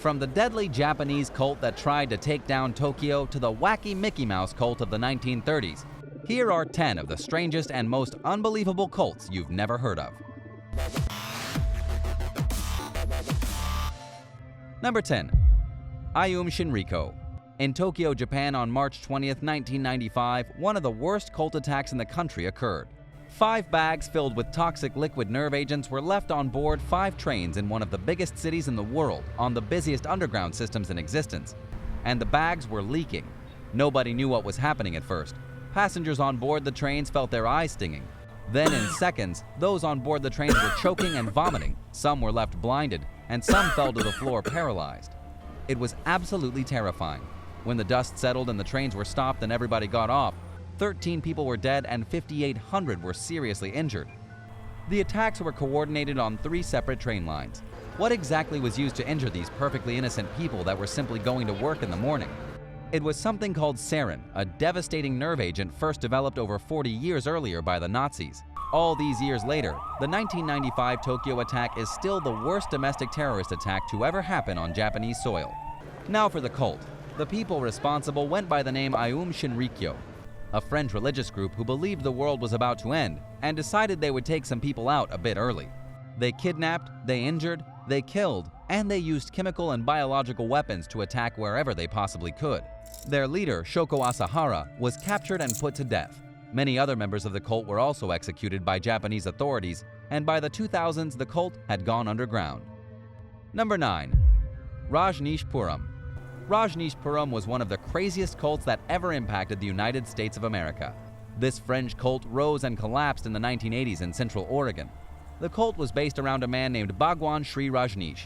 From the deadly Japanese cult that tried to take down Tokyo to the wacky Mickey Mouse cult of the 1930s, here are 10 of the strangest and most unbelievable cults you've never heard of. Number 10. SHINRIKYO. In Tokyo, Japan on March 20th, 1995, one of the worst cult attacks in the country occurred. 5 bags filled with toxic liquid nerve agents were left on board 5 trains in one of the biggest cities in the world on the busiest underground systems in existence. And the bags were leaking. Nobody knew what was happening at first. Passengers on board the trains felt their eyes stinging. Then in seconds, those on board the trains were choking and vomiting. Some were left blinded, and some fell to the floor paralyzed. It was absolutely terrifying. When the dust settled and the trains were stopped and everybody got off, 13 people were dead and 5,800 were seriously injured. The attacks were coordinated on 3 separate train lines. What exactly was used to injure these perfectly innocent people that were simply going to work in the morning? It was something called sarin, a devastating nerve agent first developed over 40 years earlier by the Nazis. All these years later, the 1995 Tokyo attack is still the worst domestic terrorist attack to ever happen on Japanese soil. Now for the cult. The people responsible went by the name SHINRIKYO, a French religious group who believed the world was about to end and decided they would take some people out a bit early. They kidnapped, they injured, they killed, and they used chemical and biological weapons to attack wherever they possibly could. Their leader, Shoko Asahara, was captured and put to death. Many other members of the cult were also executed by Japanese authorities, and by the 2000s the cult had gone underground. Number 9. RAJNEESHPURAM. RAJNEESHPURAM was one of the craziest cults that ever impacted the United States of America. This French cult rose and collapsed in the 1980s in Central Oregon. The cult was based around a man named Bhagwan Sri Rajneesh.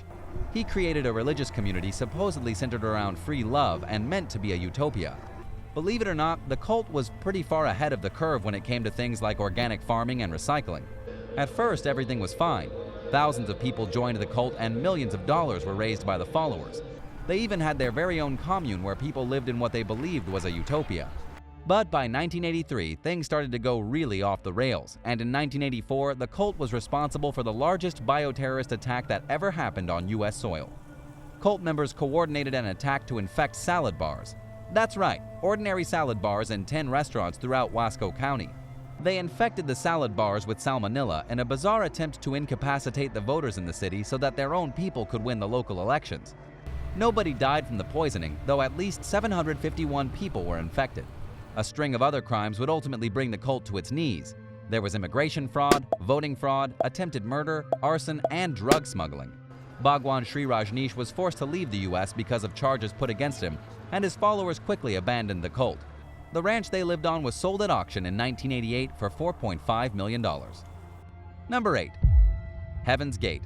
He created a religious community supposedly centered around free love and meant to be a utopia. Believe it or not, the cult was pretty far ahead of the curve when it came to things like organic farming and recycling. At first, everything was fine. Thousands of people joined the cult and millions of dollars were raised by the followers. They even had their very own commune where people lived in what they believed was a utopia. But by 1983, things started to go really off the rails, and in 1984, the cult was responsible for the largest bioterrorist attack that ever happened on US soil. Cult members coordinated an attack to infect salad bars. That's right, ordinary salad bars in 10 restaurants throughout Wasco County. They infected the salad bars with salmonella in a bizarre attempt to incapacitate the voters in the city so that their own people could win the local elections. Nobody died from the poisoning, though at least 751 people were infected. A string of other crimes would ultimately bring the cult to its knees. There was immigration fraud, voting fraud, attempted murder, arson, and drug smuggling. Bhagwan Sri Rajneesh was forced to leave the US because of charges put against him, and his followers quickly abandoned the cult. The ranch they lived on was sold at auction in 1988 for $4.5 million. Number 8. Heaven's Gate.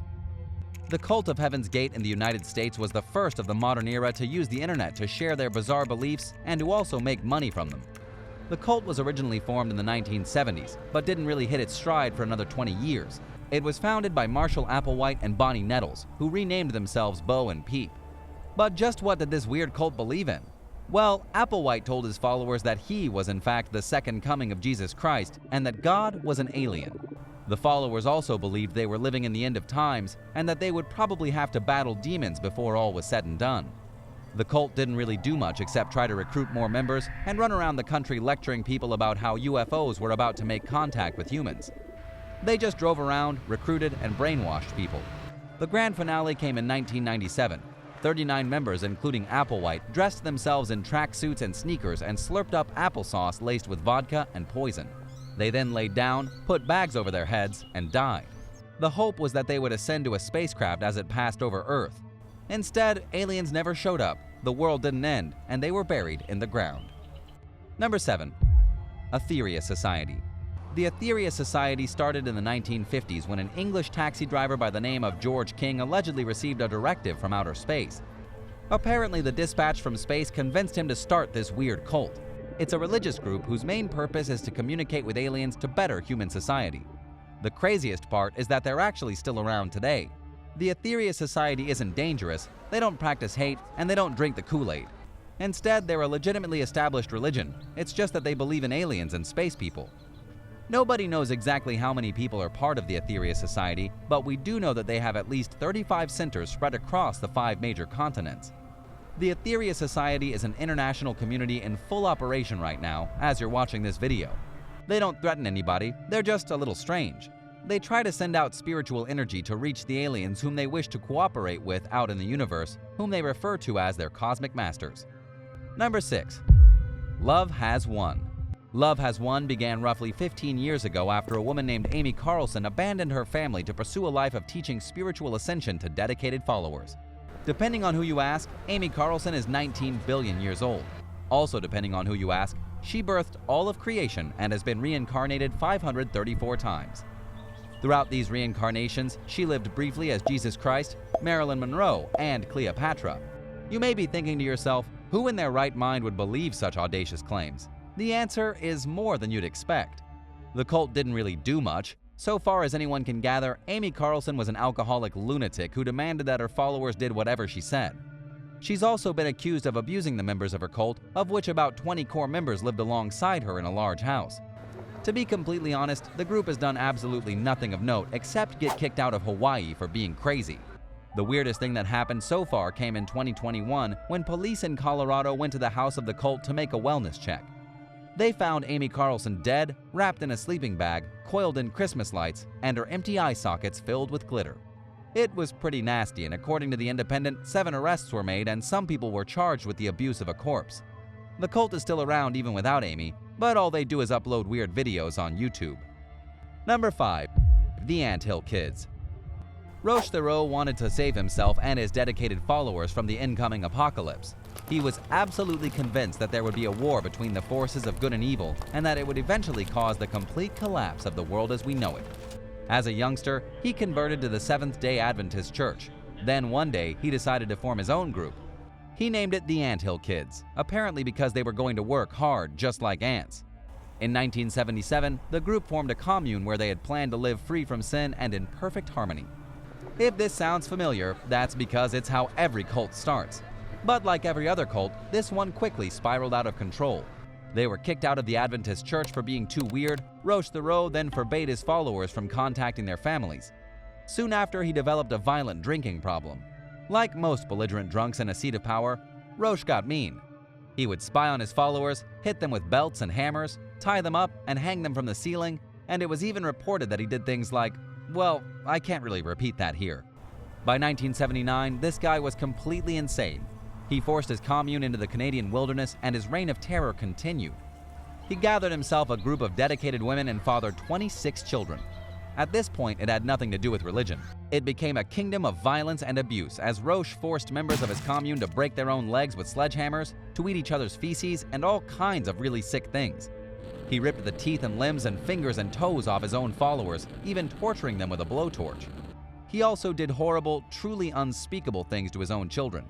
The cult of Heaven's Gate in the United States was the first of the modern era to use the internet to share their bizarre beliefs and to also make money from them. The cult was originally formed in the 1970s, but didn't really hit its stride for another 20 years. It was founded by Marshall Applewhite and Bonnie Nettles, who renamed themselves Bo and Peep. But just what did this weird cult believe in? Well, Applewhite told his followers that he was in fact the second coming of Jesus Christ and that God was an alien. The followers also believed they were living in the end of times and that they would probably have to battle demons before all was said and done. The cult didn't really do much except try to recruit more members and run around the country lecturing people about how UFOs were about to make contact with humans. They just drove around, recruited, and brainwashed people. The grand finale came in 1997. 39 members, including Applewhite, dressed themselves in tracksuits and sneakers and slurped up applesauce laced with vodka and poison. They then laid down, put bags over their heads, and died. The hope was that they would ascend to a spacecraft as it passed over Earth. Instead, aliens never showed up, the world didn't end, and they were buried in the ground. Number 7. AETHERIUS Society. The AETHERIUS Society started in the 1950s when an English taxi driver by the name of George King allegedly received a directive from outer space. Apparently, the dispatch from space convinced him to start this weird cult. It's a religious group whose main purpose is to communicate with aliens to better human society. The craziest part is that they're actually still around today. The AETHERIUS Society isn't dangerous, they don't practice hate, and they don't drink the Kool-Aid. Instead, they're a legitimately established religion. It's just that they believe in aliens and space people. Nobody knows exactly how many people are part of the AETHERIUS Society, but we do know that they have at least 35 centers spread across the 5 major continents. The AETHERIUS Society is an international community in full operation right now as you're watching this video. They don't threaten anybody, they're just a little strange. They try to send out spiritual energy to reach the aliens whom they wish to cooperate with out in the universe, whom they refer to as their cosmic masters. Number 6. Love Has Won. Love Has Won began roughly 15 years ago after a woman named Amy Carlson abandoned her family to pursue a life of teaching spiritual ascension to dedicated followers. Depending on who you ask, Amy Carlson is 19 billion years old. Also depending on who you ask, she birthed all of creation and has been reincarnated 534 times. Throughout these reincarnations, she lived briefly as Jesus Christ, Marilyn Monroe, and Cleopatra. You may be thinking to yourself, who in their right mind would believe such audacious claims? The answer is more than you'd expect. The cult didn't really do much. So far as anyone can gather, Amy Carlson was an alcoholic lunatic who demanded that her followers did whatever she said. She's also been accused of abusing the members of her cult, of which about 20 core members lived alongside her in a large house. To be completely honest, the group has done absolutely nothing of note except get kicked out of Hawaii for being crazy. The weirdest thing that happened so far came in 2021 when police in Colorado went to the house of the cult to make a wellness check. They found Amy Carlson dead, wrapped in a sleeping bag, coiled in Christmas lights, and her empty eye sockets filled with glitter. It was pretty nasty, and according to The Independent, 7 arrests were made and some people were charged with the abuse of a corpse. The cult is still around even without Amy, but all they do is upload weird videos on YouTube. Number 5. The Anthill Kids. Roche Thoreau wanted to save himself and his dedicated followers from the incoming apocalypse. He was absolutely convinced that there would be a war between the forces of good and evil, and that it would eventually cause the complete collapse of the world as we know it. As a youngster, he converted to the Seventh-day Adventist Church. Then one day, he decided to form his own group. He named it the Anthill Kids, apparently because they were going to work hard just like ants. In 1977, the group formed a commune where they had planned to live free from sin and in perfect harmony. If this sounds familiar, that's because it's how every cult starts. But like every other cult, this one quickly spiraled out of control. They were kicked out of the Adventist church for being too weird. Roche Thoreau then forbade his followers from contacting their families. Soon after, he developed a violent drinking problem. Like most belligerent drunks in a seat of power, Roche got mean. He would spy on his followers, hit them with belts and hammers, tie them up, and hang them from the ceiling, and it was even reported that he did things like, well, I can't really repeat that here. By 1979, this guy was completely insane. He forced his commune into the Canadian wilderness, and his reign of terror continued. He gathered himself a group of dedicated women and fathered 26 children. At this point, it had nothing to do with religion. It became a kingdom of violence and abuse, as Roche forced members of his commune to break their own legs with sledgehammers, to eat each other's feces, and all kinds of really sick things. He ripped the teeth and limbs and fingers and toes off his own followers, even torturing them with a blowtorch. He also did horrible, truly unspeakable things to his own children.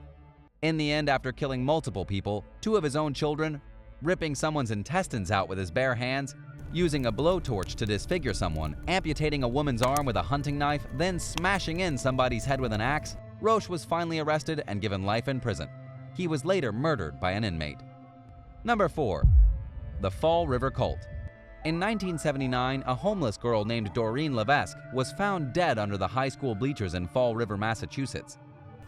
In the end, after killing multiple people, 2 of his own children, ripping someone's intestines out with his bare hands, using a blowtorch to disfigure someone, amputating a woman's arm with a hunting knife, then smashing in somebody's head with an axe, Roche was finally arrested and given life in prison. He was later murdered by an inmate. Number 4. The Fall River Cult. In 1979, a homeless girl named Doreen Levesque was found dead under the high school bleachers in Fall River, Massachusetts.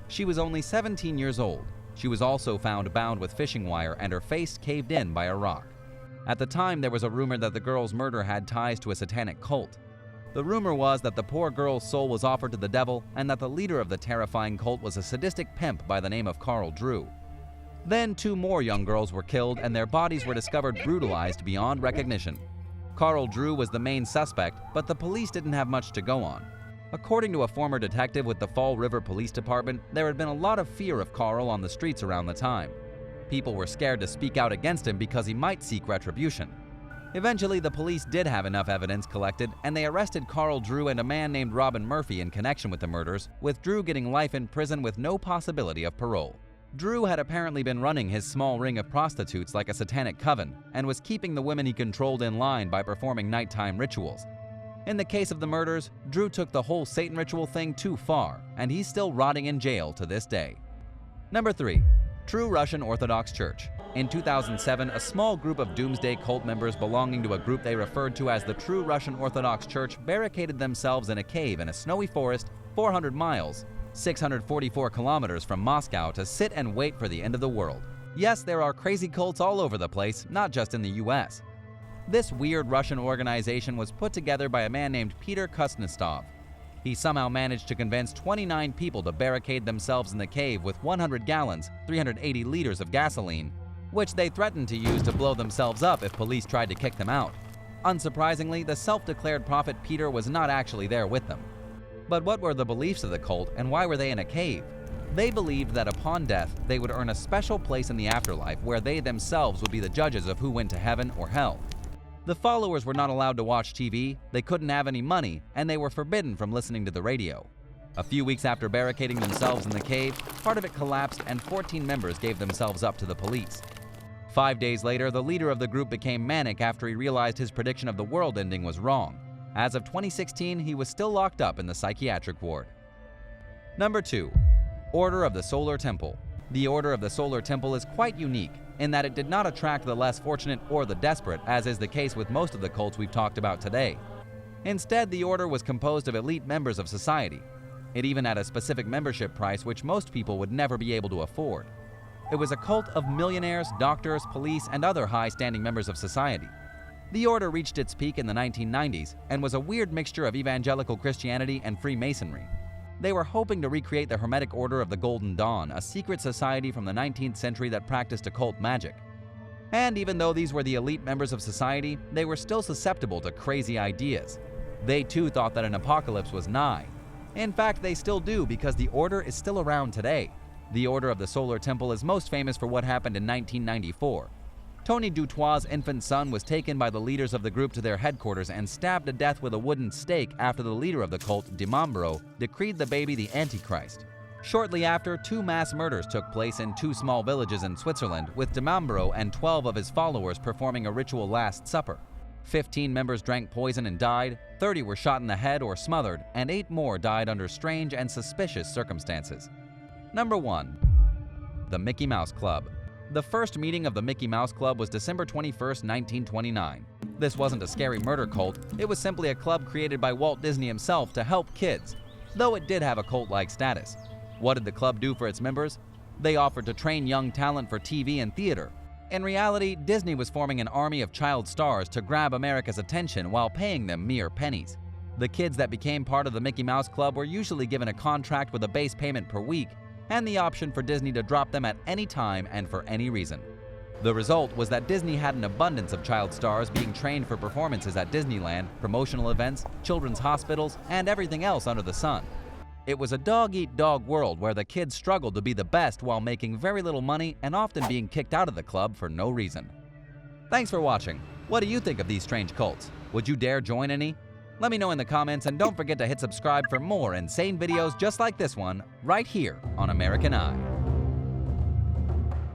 She was only 17 years old. She was also found bound with fishing wire and her face caved in by a rock. At the time, there was a rumor that the girl's murder had ties to a satanic cult. The rumor was that the poor girl's soul was offered to the devil and that the leader of the terrifying cult was a sadistic pimp by the name of Carl Drew. Then 2 more young girls were killed and their bodies were discovered brutalized beyond recognition. Carl Drew was the main suspect, but the police didn't have much to go on. According to a former detective with the Fall River Police Department, there had been a lot of fear of Carl on the streets around the time. People were scared to speak out against him because he might seek retribution. Eventually, the police did have enough evidence collected, and they arrested Carl Drew and a man named Robin Murphy in connection with the murders, with Drew getting life in prison with no possibility of parole. Drew had apparently been running his small ring of prostitutes like a satanic coven, and was keeping the women he controlled in line by performing nighttime rituals. In the case of the murders, Drew took the whole Satan ritual thing too far, and he's still rotting in jail to this day. Number 3. True Russian Orthodox Church. In 2007, a small group of doomsday cult members belonging to a group they referred to as the True Russian Orthodox Church barricaded themselves in a cave in a snowy forest 400 miles, 644 kilometers from Moscow to sit and wait for the end of the world. Yes, there are crazy cults all over the place, not just in the US. This weird Russian organization was put together by a man named Peter Kuznetsov. He somehow managed to convince 29 people to barricade themselves in the cave with 100 gallons, 380 liters of gasoline, which they threatened to use to blow themselves up if police tried to kick them out. Unsurprisingly, the self-declared prophet Peter was not actually there with them. But what were the beliefs of the cult, and why were they in a cave? They believed that upon death, they would earn a special place in the afterlife where they themselves would be the judges of who went to heaven or hell. The followers were not allowed to watch TV, they couldn't have any money, and they were forbidden from listening to the radio. A few weeks after barricading themselves in the cave, part of it collapsed and 14 members gave themselves up to the police. 5 days later, the leader of the group became manic after he realized his prediction of the world ending was wrong. As of 2016, he was still locked up in the psychiatric ward. Number 2. Order of the Solar Temple. The Order of the Solar Temple is quite unique in that it did not attract the less fortunate or the desperate, as is the case with most of the cults we've talked about today. Instead, the order was composed of elite members of society. It even had a specific membership price which most people would never be able to afford. It was a cult of millionaires, doctors, police, and other high-standing members of society. The order reached its peak in the 1990s and was a weird mixture of evangelical Christianity and Freemasonry. They were hoping to recreate the Hermetic Order of the Golden Dawn, a secret society from the 19th century that practiced occult magic. And even though these were the elite members of society, they were still susceptible to crazy ideas. They too thought that an apocalypse was nigh. In fact, they still do because the order is still around today. The Order of the Solar Temple is most famous for what happened in 1994. Tony Dutoit's infant son was taken by the leaders of the group to their headquarters and stabbed to death with a wooden stake after the leader of the cult, Dimambro, decreed the baby the Antichrist. Shortly after, 2 mass murders took place in 2 small villages in Switzerland, with Dimambro and 12 of his followers performing a ritual Last Supper. 15 members drank poison and died, 30 were shot in the head or smothered, and 8 more died under strange and suspicious circumstances. Number 1. The Mickey Mouse Club. The first meeting of the Mickey Mouse Club was December 21, 1929. This wasn't a scary murder cult, it was simply a club created by Walt Disney himself to help kids, though it did have a cult-like status. What did the club do for its members? They offered to train young talent for TV and theater. In reality, Disney was forming an army of child stars to grab America's attention while paying them mere pennies. The kids that became part of the Mickey Mouse Club were usually given a contract with a base payment per week, and the option for Disney to drop them at any time and for any reason. The result was that Disney had an abundance of child stars being trained for performances at Disneyland, promotional events, children's hospitals, and everything else under the sun. It was a dog-eat-dog world where the kids struggled to be the best while making very little money and often being kicked out of the club for no reason. Thanks for watching. What do you think of these strange cults? Would you dare join any? Let me know in the comments, and don't forget to hit subscribe for more insane videos just like this one right here on American Eye.